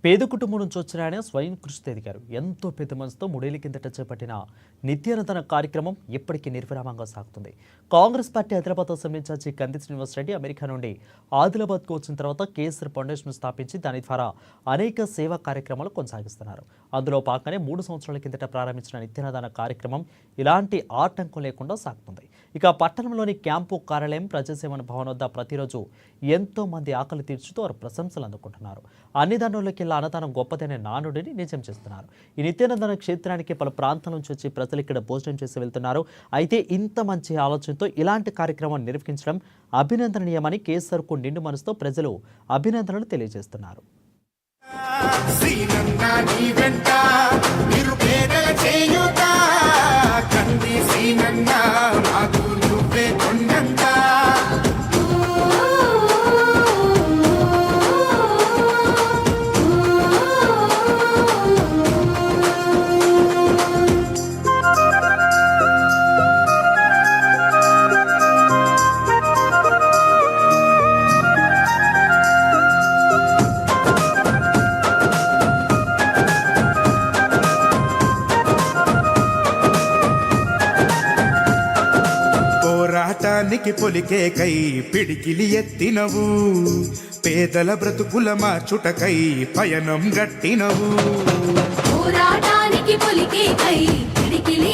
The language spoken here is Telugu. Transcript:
పేద కుటుంబం నుంచి వచ్చిన ఆయన స్వయం కృషితో ఎదిగారు. ఎంతో పెద్ద మనసుతో 3 ఏళ్ల కిందట చేపట్టిన నిత్యానందన కార్యక్రమం ఎప్పటికీ నిర్విరామంగా సాగుతుంది. Congress party Hyderabad assembly in charge Kandi Srinivas Reddy America నుండి ఆదిలాబాద్కు వచ్చిన తర్వాత కేసీఆర్ ఫౌండేషన్ స్థాపించి దాని ద్వారా అనేక సేవా కార్యక్రమాలు కొనసాగిస్తున్నారు. అందులో భాగంగానే 3 సంవత్సరాల కిందట ప్రారంభించిన నిత్యానందన కార్యక్రమం ఇలాంటి ఆటంకం లేకుండా సాగుతుంది. ఇక పట్టణంలోని క్యాంపు కార్యాలయం ప్రజాసేవన భవన్ వద్ద ప్రతిరోజు ఎంతో మంది ఆకలి తీర్చుతూ వారు ప్రశంసలు అందుకుంటున్నారు. అన్ని దానుల్లోకి అన్నదానం గొప్పదనే నానుడిని నిజం చేస్తున్నారు. ఈ నిత్యానందన క్షేత్రానికి పలు ప్రాంతాల నుంచి వచ్చి ప్రజలు ఇక్కడ భోజనం చేసి వెళ్తున్నారు. అయితే ఇంత మంచి ఆలోచనతో ఇలాంటి కార్యక్రమాన్ని నిర్వహించడం అభినందనీయమని కేసీఆర్కు నిండు మనసుతో ప్రజలు అభినందనలు తెలియజేస్తున్నారు. పోరాటానికి పొలికే కై పిడికిలి ఎత్తినవు, పేదల బ్రతుకుల మార్చుటకై పయనం గట్టినవు. పోరాటానికి పొలికే కై పిడికిలి